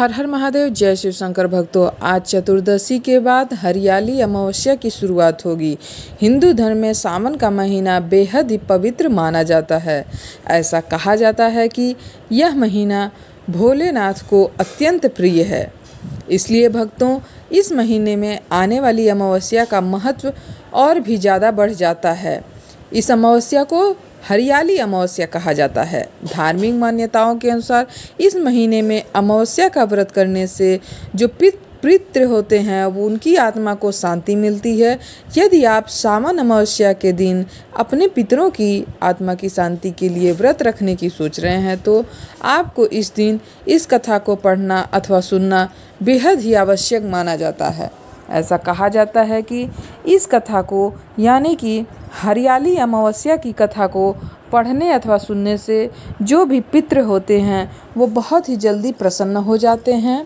हर हर महादेव। जय शिव शंकर भक्तों, आज चतुर्दशी के बाद हरियाली अमावस्या की शुरुआत होगी। हिंदू धर्म में सावन का महीना बेहद ही पवित्र माना जाता है। ऐसा कहा जाता है कि यह महीना भोलेनाथ को अत्यंत प्रिय है, इसलिए भक्तों इस महीने में आने वाली अमावस्या का महत्व और भी ज़्यादा बढ़ जाता है। इस अमावस्या को हरियाली अमावस्या कहा जाता है। धार्मिक मान्यताओं के अनुसार इस महीने में अमावस्या का व्रत करने से जो पितृ होते हैं वो उनकी आत्मा को शांति मिलती है। यदि आप सावन अमावस्या के दिन अपने पितरों की आत्मा की शांति के लिए व्रत रखने की सोच रहे हैं तो आपको इस दिन इस कथा को पढ़ना अथवा सुनना बेहद ही आवश्यक माना जाता है। ऐसा कहा जाता है कि इस कथा को यानी कि हरियाली अमावस्या की कथा को पढ़ने अथवा सुनने से जो भी पितृ होते हैं वो बहुत ही जल्दी प्रसन्न हो जाते हैं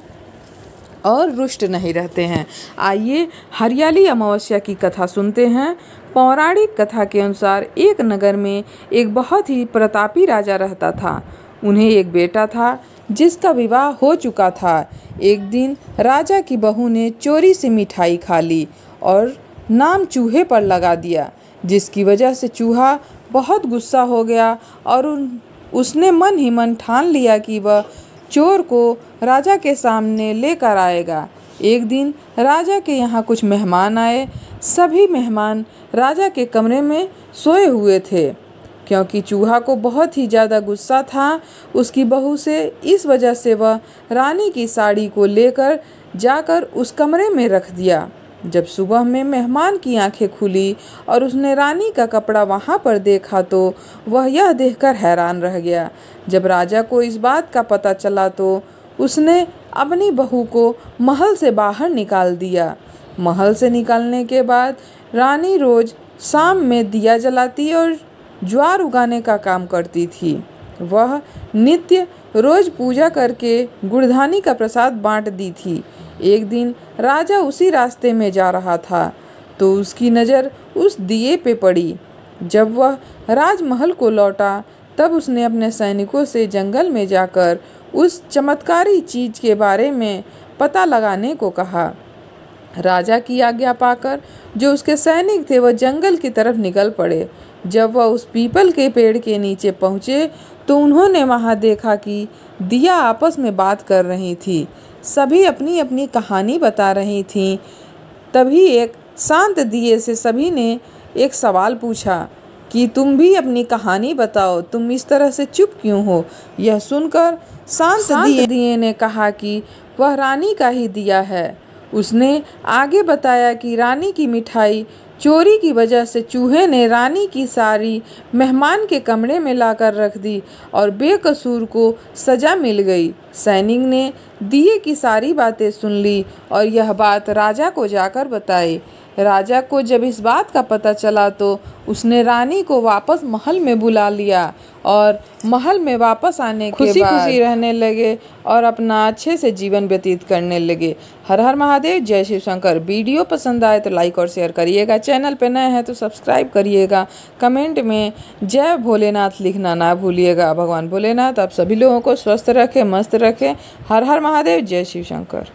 और रुष्ट नहीं रहते हैं। आइए हरियाली अमावस्या की कथा सुनते हैं। पौराणिक कथा के अनुसार एक नगर में एक बहुत ही प्रतापी राजा रहता था। उन्हें एक बेटा था जिसका विवाह हो चुका था। एक दिन राजा की बहू ने चोरी से मिठाई खा ली और नाम चूहे पर लगा दिया, जिसकी वजह से चूहा बहुत गुस्सा हो गया और उसने मन ही मन ठान लिया कि वह चोर को राजा के सामने लेकर आएगा। एक दिन राजा के यहाँ कुछ मेहमान आए। सभी मेहमान राजा के कमरे में सोए हुए थे, क्योंकि चूहा को बहुत ही ज़्यादा गुस्सा था उसकी बहू से। इस वजह से वह रानी की साड़ी को लेकर जाकर उस कमरे में रख दिया। जब सुबह में मेहमान की आंखें खुली और उसने रानी का कपड़ा वहां पर देखा तो वह यह देखकर हैरान रह गया। जब राजा को इस बात का पता चला तो उसने अपनी बहू को महल से बाहर निकाल दिया। महल से निकालने के बाद रानी रोज शाम में दिया जलाती और ज्वार उगाने का काम करती थी। वह नित्य रोज पूजा करके गुड़धानी का प्रसाद बांट दी थी। एक दिन राजा उसी रास्ते में जा रहा था तो उसकी नज़र उस दिए पे पड़ी। जब वह राजमहल को लौटा तब उसने अपने सैनिकों से जंगल में जाकर उस चमत्कारी चीज़ के बारे में पता लगाने को कहा। राजा की आज्ञा पाकर जो उसके सैनिक थे वह जंगल की तरफ निकल पड़े। जब वह उस पीपल के पेड़ के नीचे पहुँचे तो उन्होंने वहाँ देखा कि दिया आपस में बात कर रही थी। सभी अपनी अपनी कहानी बता रही थीं। तभी एक शांत दिए से सभी ने एक सवाल पूछा कि तुम भी अपनी कहानी बताओ, तुम इस तरह से चुप क्यों हो। यह सुनकर शांत दिए ने कहा कि वह रानी का ही दिया है। उसने आगे बताया कि रानी की मिठाई चोरी की वजह से चूहे ने रानी की साड़ी मेहमान के कमरे में लाकर रख दी और बेकसूर को सजा मिल गई। सैनिक ने दिए की सारी बातें सुन ली और यह बात राजा को जाकर बताई। राजा को जब इस बात का पता चला तो उसने रानी को वापस महल में बुला लिया और महल में वापस आने के बाद खुशी रहने लगे और अपना अच्छे से जीवन व्यतीत करने लगे। हर हर महादेव। जय शिव शंकर। वीडियो पसंद आए तो लाइक और शेयर करिएगा। चैनल पे नए हैं तो सब्सक्राइब करिएगा। कमेंट में जय भोलेनाथ लिखना ना भूलिएगा। भगवान भोलेनाथ आप सभी लोगों को स्वस्थ रखे, मस्त रखे। हर हर महादेव। जय शिव शंकर।